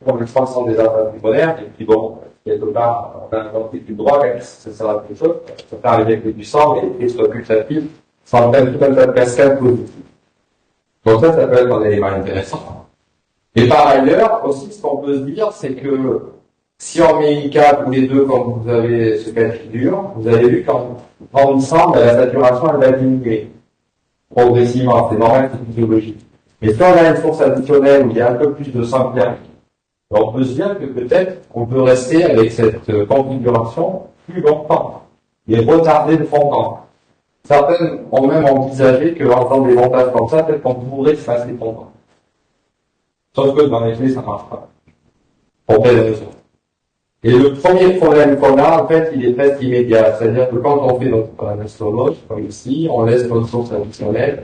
pour l'expansion des artères pulmonaires, et puis bon, quelque part, on a un ventricule droit, ça sert à quelque chose, ça peut arriver avec du sang, et les soit pulsatifs, ça entraîne tout un tas de cascades positives. Donc ça peut être un élément intéressant. Et par ailleurs, aussi, ce qu'on peut se dire, c'est que si on met une carte ou les deux, comme vous avez ce cas de figure, vous avez vu qu'en grandissant, la saturation, elle va diminuer progressivement. C'est normal, c'est physiologique. Mais si on a une source additionnelle où il y a un peu plus de sang qui arrive, on peut se dire que peut-être on peut rester avec cette configuration plus longtemps et retarder le fondant. Certaines ont même envisagé qu'en faisant des montages comme ça, peut-être qu'on pourrait se passer fondant. Sauf que dans les faits, ça ne marche pas. Pour quelle raison? Et le premier problème qu'on a, en fait, il est presque immédiat. C'est-à-dire que quand on fait notre anastomose, comme ici, on laisse notre source additionnelle.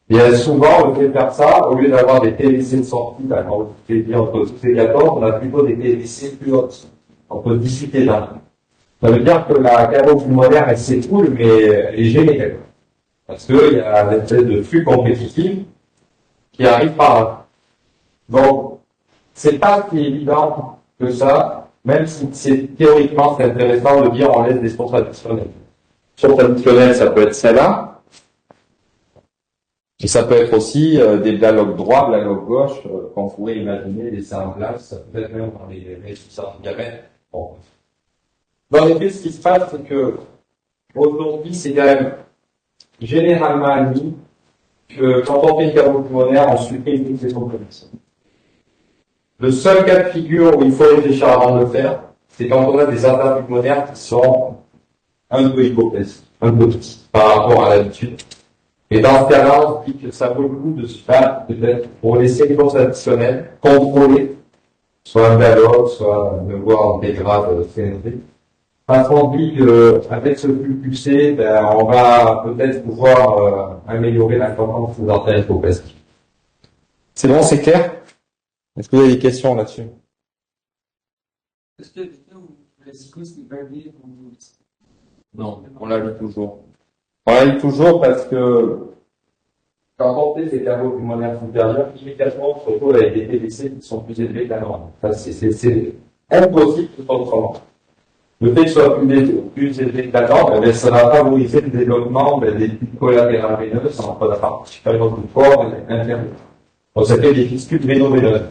Et souvent, on fait faire ça, au lieu d'avoir des TVC de sortie, quand on fait dire entre 12 et 14, on a plutôt des TVC plus hautes, entre 18 et 20. Ça veut dire que la cavo pulmonaire, elle s'écoule, mais elle est gênée. Parce qu'il y a une espèce de flux compétitif qui arrive par là. Donc, c'est pas si évident que ça, même si théoriquement c'est intéressant de dire on laisse des sources additionnelles. Sources additionnelles, ça peut être celle-là. Et ça peut être aussi des dialogues droits, dialogues gauche, qu'on pourrait imaginer laisser en place, ça peut être même dans les substances diabète. Bon. Dans les faits, ce qui se passe, c'est que aujourd'hui, c'est quand même généralement admis que quand on fait une cavo pulmonaire, on supprime toutes les compromissions. Le seul cas de figure où il faut réfléchir avant de le faire, c'est quand on a des artères pulmonaires qui sont un peu hypoplasiques, un peu petits par rapport à l'habitude. Et dans ce cas-là, on se dit que ça vaut le coup de se faire, peut-être, pour laisser une source additionnelle, contrôler, soit un dialogue, soit de voir des grades CNV. Parce qu'on dit qu'avec ce flux pulsé, on va peut-être pouvoir améliorer la tendance des artères hypoplasiques. C'est bon, c'est clair? Est-ce que vous avez des questions là-dessus? Est-ce que la psychose n'est pas liée Non, on la lit toujours. On la lit toujours parce que quand on fait des cavos pulmonaires supérieurs, immédiatement, on se retrouve avec des TVC qui sont plus élevés que la norme. Enfin, c'est impossible de faire autrement. Le fait que ce soit plus élevé que la norme, ça va favoriser le développement des piles collatérales veineuses entre la partie supérieure du corps et l'intérieur. Donc ça fait des fistules véno-veineuses.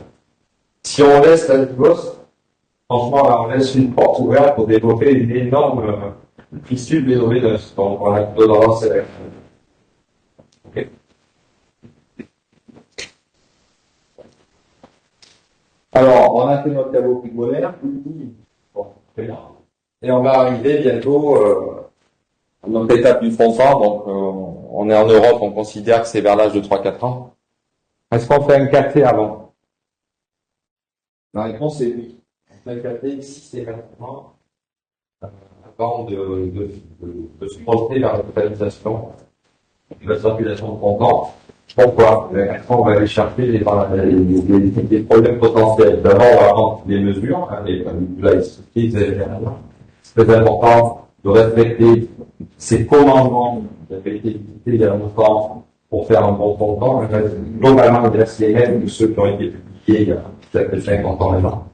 Si on laisse la gosse, franchement, là, on laisse une porte ouverte pour développer une énorme fistule véno-veineuse. Donc on a plutôt tendance à... Ok. Alors, on a fait notre caveau pulmonaire, bon, très bien. Et on va arriver bientôt à notre étape du fronton. Donc, on est en Europe, on considère que c'est vers l'âge de 3-4 ans. Est-ce qu'on fait un cathé avant? La réponse est oui. On fait un cathé systématiquement avant de se projeter vers la totalisation de la circulation de fronton. Pourquoi? Après, on va aller chercher les problèmes potentiels. D'abord, on va prendre des mesures, là, c'est très important de respecter ces commandements de répétitivité d'un mouvement pour faire un bon fronton. Globalement, il reste les mêmes que ceux qui ont été publiés il y a peut-être 50 ans maintenant.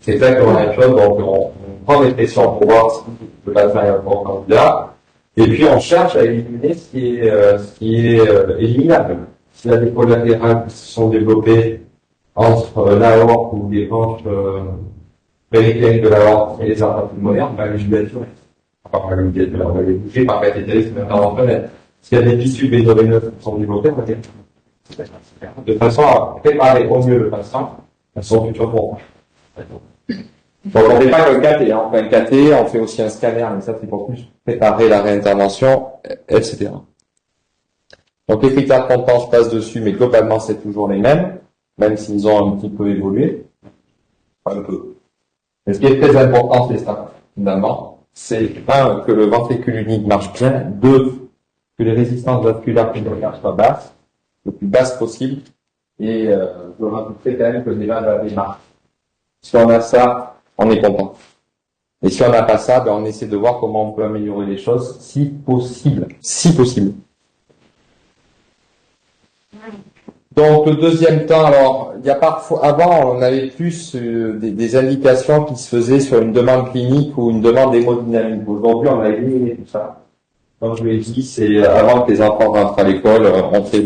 C'est exactement la même chose, donc on prend des pressions pour voir si le bassin est un bon candidat. Et puis, on cherche à éliminer ce qui est éliminable. S'il y a des collatérales qui se sont développés entre l'aorte ou les branches périphériques de l'aorte et les artères pulmonaires, on va les juguler. Enfin, on va les bouger par cathétérisme interventionnel. S'il y a des tissus vésoveineux qui sont développés, on va les de façon à préparer au mieux le patient à son futur bronche. Donc, on ne fait pas que le cathé, on fait un cathé, on fait aussi un scanner, mais ça, c'est pour plus préparer la réintervention, etc. Donc, les critères de fronton, je passe dessus, mais globalement, c'est toujours les mêmes, même s'ils ont un petit peu évolué. Un peu. Mais ce qui est très important, c'est ça, finalement. C'est, un, que le ventricule unique marche bien. Deux, que les résistances vasculaires pulmonaires soient basses, le plus basses possible. Et, je rajouterai quand même que déjà, la démarche. Si on a ça, on est content. Et si on n'a pas ça, on essaie de voir comment on peut améliorer les choses, si possible. Si possible. Donc, le deuxième temps, alors, il y a parfois, avant, on avait plus des indications qui se faisaient sur une demande clinique ou une demande hémodynamique. Aujourd'hui, on a éliminé tout ça. Comme je l'ai dit, c'est avant que les enfants rentrent à l'école, on fait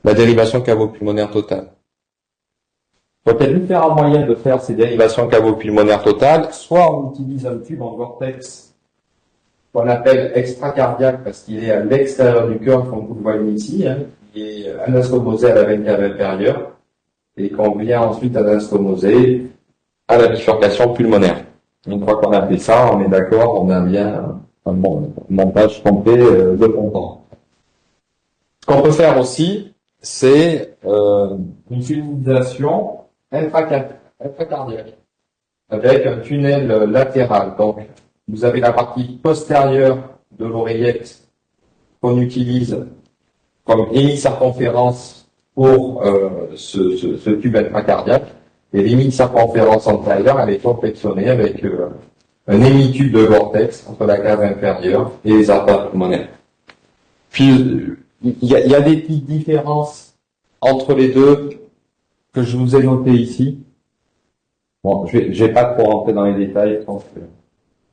la dérivation cavo-pulmonaire totale. Donc, il y a différents moyens de faire ces dérivations cavo-pulmonaires totales. Soit on utilise un tube en vortex qu'on appelle extracardiaque parce qu'il est à l'extérieur du cœur, comme vous le voyez ici, qui est anastomosé à la veine cave inférieure et qu'on vient ensuite anastomoser à la bifurcation pulmonaire. Une fois qu'on a fait ça, on est d'accord, on a bien un bon montage complet de fronton. Ce qu'on peut faire aussi, c'est une tunnalisation intracardiaque avec un tunnel latéral. Donc, vous avez la partie postérieure de l'oreillette qu'on utilise comme hémicirconférence pour ce tube intracardiaque, et l'hémicirconférence antérieure, elle est confectionnée avec un hémitube de vortex entre la cave inférieure et les artères pulmonaires. Puis, il y a des petites différences entre les deux que je vous ai notées ici. Bon, je vais pas trop rentrer dans les détails, je pense que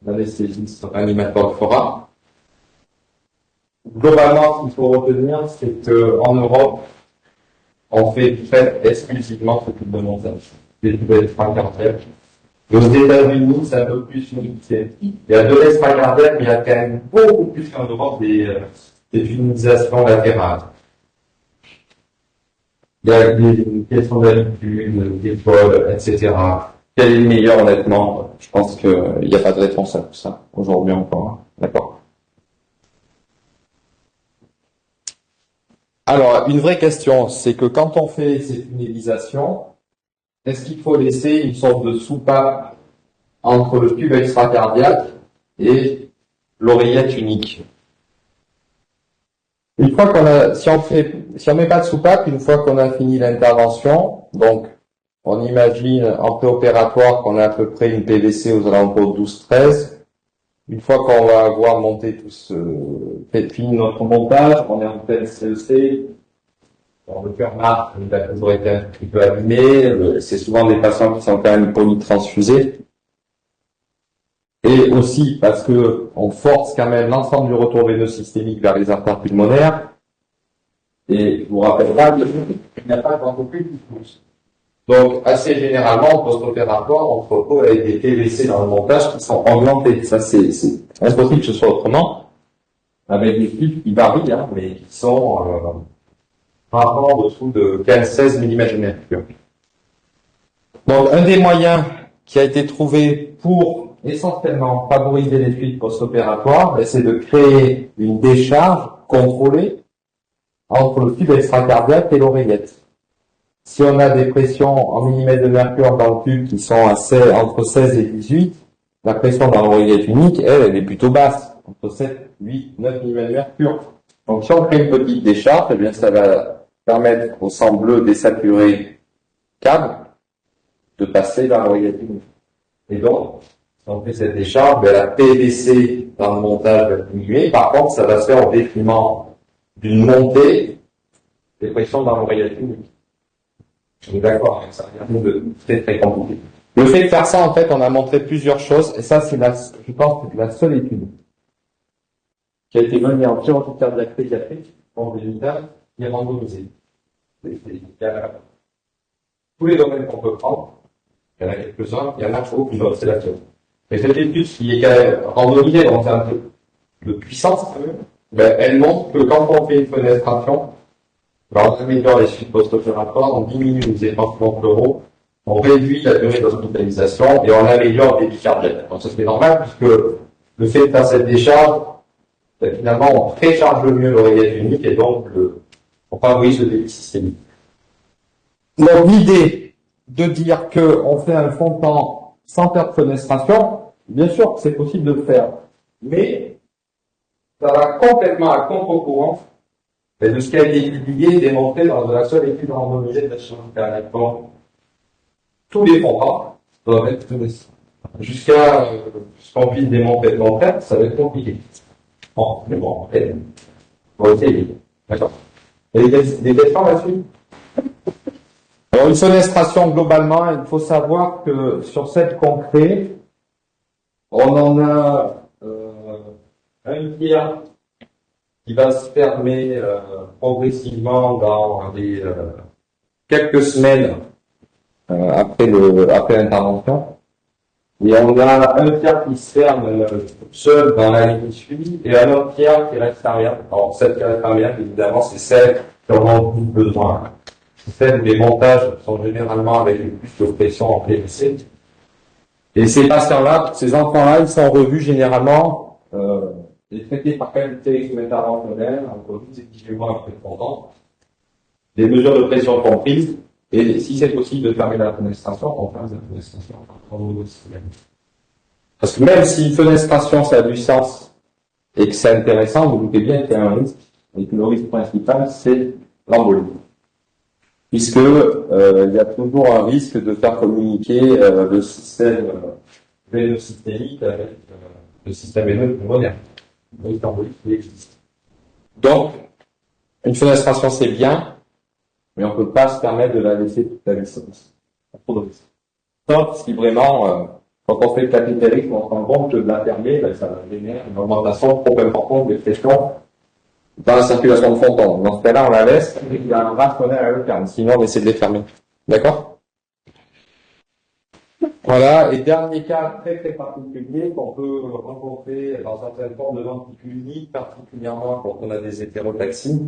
l'anesthésiste animateur le fera. Globalement, ce qu'il faut retenir, c'est que en Europe, on fait exclusivement ce type de montage, des tubes extracardiaques. Aux États-Unis, c'est un peu plus limité. Il y a de l'extracardiaque, mais il y a quand même beaucoup plus qu'en Europe des tunnelisations latérales. Il y a des questions d'habitude, d'épaule, etc. Quel est le meilleur, honnêtement? Je pense qu'il n'y a pas de réponse à tout ça, aujourd'hui encore. D'accord. Alors, une vraie question, c'est que quand on fait ces tunnelisations, est-ce qu'il faut laisser une sorte de soupape entre le tube extracardiaque et l'oreillette unique? Une fois si on met pas de soupape, une fois qu'on a fini l'intervention, donc, on imagine en préopératoire qu'on a à peu près une PVC aux alentours de 12-13. Une fois qu'on va avoir monté fini notre montage, on est en pleine CEC. Le cœur marque, il a toujours été un petit peu abîmé. C'est souvent des patients qui sont quand même polytransfusés. Et aussi parce que on force quand même l'ensemble du retour veineux systémique vers les artères pulmonaires. Et je vous rappelle pas qu'il n'y a pas d'entreprise qui pousse. Donc, assez généralement, en post-opératoire, on se retrouve avec des PVC dans le montage qui sont augmentés. Ça, c'est impossible que ce soit autrement. Avec des fils qui varient, mais qui sont rarement en dessous de 15-16 mm de mercure. Donc, un des moyens qui a été trouvé pour essentiellement favoriser les suites post-opératoires, c'est de créer une décharge contrôlée entre le tube extracardiaque et l'oreillette. Si on a des pressions en millimètres de mercure dans le tube qui sont entre 16 et 18, la pression dans l'oreillette unique, elle est plutôt basse, entre 7, 8, 9 millimètres de mercure. Donc si on crée une petite décharge, eh bien ça va permettre au sang bleu désaturé câble de passer dans l'oreillette unique. Et donc, si on fait cette décharge, la PVC dans le montage va diminuer. Par contre, ça va se faire au détriment d'une montée des pressions dans l'oreillette unique. On est d'accord avec ça, rien de très très compliqué. Le fait de faire ça, en fait, on a montré plusieurs choses, et ça, je pense, c'est la seule étude qui a été menée en chirurgie cardiaque pédiatrique, en résultat, qui est randomisée. Il y a tous les domaines qu'on peut prendre, il y en a quelques-uns, il y en a aucune autre, c'est la seule. Et cette étude qui est quand même randomisée, donc c'est un peu de puissance, quand même, elle montre que quand on fait une fenestration, on améliore les suites post-opératoires, on diminue les épanchements pleuraux, on réduit la durée d'hospitalisation et on améliore les débits cardiaques. Donc ça c'est normal puisque le fait de faire cette décharge, finalement on précharge mieux l'oreillette unique et donc on favorise le débit systémique. Donc l'idée de dire qu'on fait un fond de temps sans faire de fenestration, bien sûr c'est possible de le faire, mais ça va complètement à contre-courant de ce qui a été publié et démontré dans la seule étude randomisée de la chirurgie cardiaque. Tous les fonds doivent être fenestrés. Jusqu'à ce qu'on puisse démontrer le contraire, ça va être compliqué. Bon, mais bon, on va essayer. D'accord. Et des questions là-dessus? Alors, une fenestration, globalement, il faut savoir que sur cette qu'on crée, on en a un tiers qui va se fermer progressivement dans les quelques semaines après l'intervention. Et on a un tiers qui se ferme seul dans l'année qui suit, et un autre tiers qui reste arrière. Alors, celle qui reste arrière, évidemment, c'est celle qui en a plus besoin. C'est celle où les montages sont généralement avec le plus de pression en PVC. Et ces patients-là, ces enfants-là, ils sont revus généralement et traités par qualité interventionnelle entre 12 et 18 mois après le fondant. Des mesures de pression comprises. Et si c'est possible de fermer la fenestration, on ferme la fenestration. Parce que même si une fenestration, ça a du sens et que c'est intéressant, vous doutez bien qu'il y a un risque. Et que le risque principal, c'est l'embolie. Puisque il y a toujours un risque de faire communiquer le système veineux-systémique avec le système veineux pulmonaire. Donc, l'embolie qui existe. Donc, une fenestration, c'est bien, mais on ne peut pas se permettre de la laisser toute la vie sans trop de risques. Sauf si vraiment, quand on fait le cathétérisme, on se rend compte que de la fermer, ça génère une augmentation trop importante des pressions dans la circulation de fond. Dans ce cas-là, on la laisse, et il y a un rationnel à le fermer. Sinon, on essaie de les fermer. D'accord? Voilà. Et dernier cas très très particulier qu'on peut rencontrer dans certaines formes de ventriculie, particulièrement quand on a des hétérotaxies,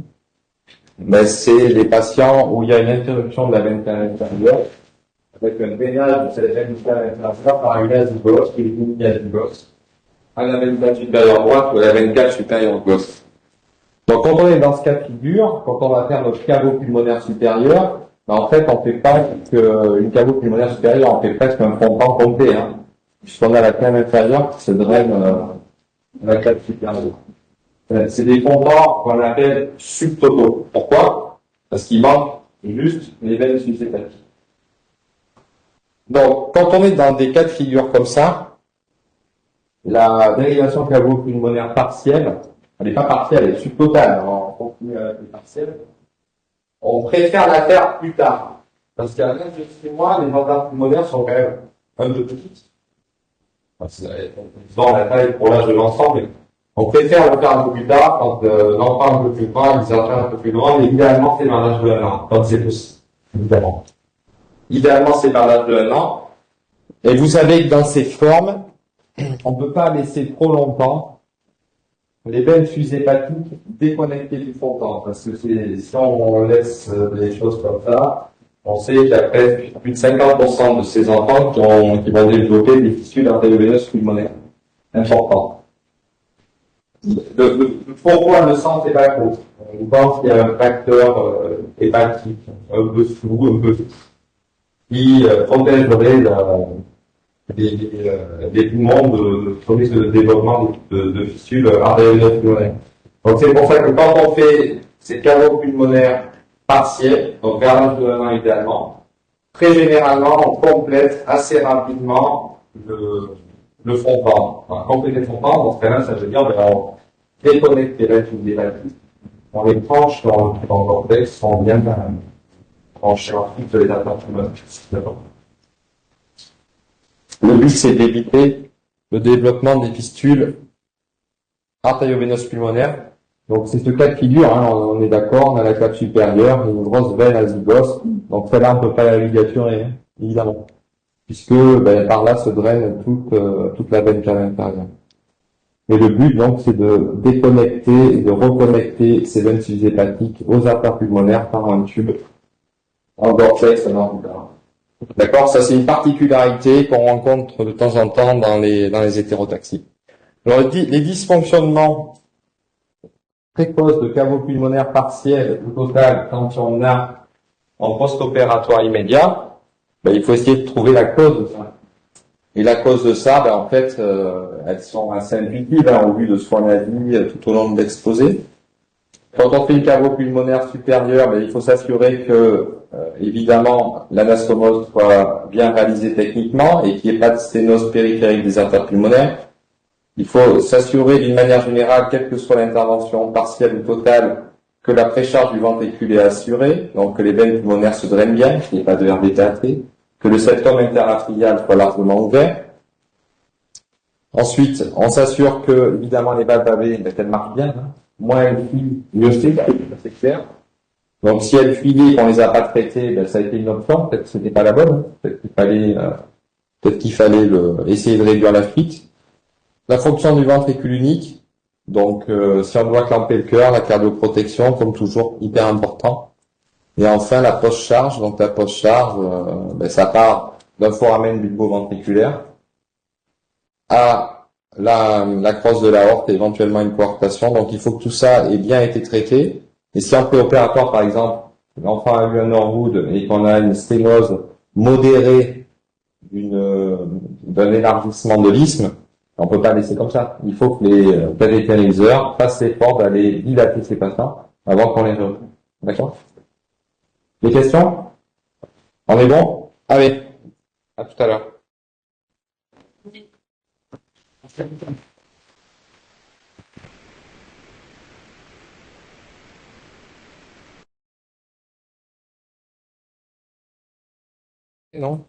c'est les patients où il y a une interruption de la veine cave inférieure, avec un drainage de cette veine cave inférieure par une azygose, qui est une mini-azygose, à la veine cave supérieure droite ou à la veine cave supérieure gauche. Donc, quand on est dans ce cas de figure, quand on va faire notre caveau pulmonaire supérieur, en fait, on fait pas une caveau pulmonaire supérieure, on fait presque un fondant complet, puisqu'on a la cave inférieure qui se draine la cave supérieure. C'est des fondants qu'on appelle subtotaux. Pourquoi? Parce qu'il manque juste les veines suscétatives. Donc, quand on est dans des cas de figure comme ça, la dérivation cavo-pulmonaire partielle, elle n'est pas partielle, elle est subtotale, on continue avec les partielles. On préfère la faire plus tard. Parce qu'à l'âge de 6 mois, les vendeurs pulmonaires sont quand même un peu petites. Dans la taille pour l'âge de l'enfant, mais on préfère le faire un peu plus tard, quand l'enfant un peu plus grand, les enfants un peu plus grands, mais idéalement c'est vers l'âge de 1 an, quand c'est possible. Évidemment. Idéalement c'est vers l'âge de 1 an. Et vous savez que dans ces formes, on ne peut pas laisser trop longtemps les veines susépatiques déconnectées du fondant, parce que si on laisse les choses comme ça, On sait qu'il y a presque plus de 50% de ces enfants qui vont développer des fistules artério-veineuses pulmonaires importantes. Le pourquoi le sang, c'est pas gros. On pense qu'il y a un facteur hépatique, un peu flou, un peu qui protégerait les poumons de risque de développement de fistules artério-veineuses pulmonaires. Donc c'est pour ça que quand on fait ces caveaux pulmonaires partiels, donc garage de 1 an idéalement, très généralement on complète assez rapidement le fond-pent. Compléter le fond-pent, dans ce cas-là, ça veut dire on déconnecte les règles des règles. On les tranche dans le cortex, on vient trancher ensuite les attaques pulmonaires. Le but, c'est d'éviter le développement des fistules artério-veineuses pulmonaires. Donc, c'est ce cas de figure, hein, on est d'accord, on a la cave supérieure, une grosse veine azygos. Donc, celle-là, on ne peut pas la ligaturer, évidemment. Puisque, par là se draine toute la veine cave inférieure. Et le but, donc, c'est de déconnecter et de reconnecter ces veines hépatiques aux artères pulmonaires par un tube en cortex, en orbitaire. D'accord? Ça, c'est une particularité qu'on rencontre de temps en temps dans les hétérotaxies. Alors, les dysfonctionnements précoces de caveau pulmonaire partiel ou total, quand on a en post-opératoire immédiat, il faut essayer de trouver la cause de ça. Et la cause de ça, en fait, elles sont assez intuitives, au vu de ce qu'on a dit tout au long de l'exposé. Quand on fait une caveau pulmonaire supérieure, il faut s'assurer que, évidemment, l'anastomose soit bien réalisée techniquement et qu'il n'y ait pas de sténose périphérique des artères pulmonaires. Il faut s'assurer d'une manière générale, quelle que soit l'intervention partielle ou totale, que la précharge du ventricule est assurée, donc que les veines pulmonaires se drainent bien, qu'il n'y ait pas de RDTAT, que le septum interatrial soit largement ouvert. Ensuite, on s'assure que, évidemment, les valves AV, qu'elles marchent bien, moins elles fuient, mieux c'est clair. Donc, si elles fuyaient, qu'on les a pas traitées, ça a été une option, peut-être que c'était pas la bonne, peut-être qu'il fallait essayer de réduire la fuite. La fonction du ventricule unique, donc si on doit clamper le cœur, la cardioprotection, comme toujours, hyper important. Et enfin, la post-charge, donc la post-charge, ça part d'un foramen bulbo-ventriculaire à la crosse de l'aorte et éventuellement une coartation. Donc il faut que tout ça ait bien été traité. Et si en préopératoire, par exemple, l'enfant a eu un Norwood et qu'on a une sténose modérée d'un élargissement de l'isthme, on peut pas laisser comme ça. Il faut que les périthériseurs fassent l'effort d'aller dilater ces patients avant qu'on les reprenne. D'accord? Des questions? On est bon? Allez, à tout à l'heure. Non?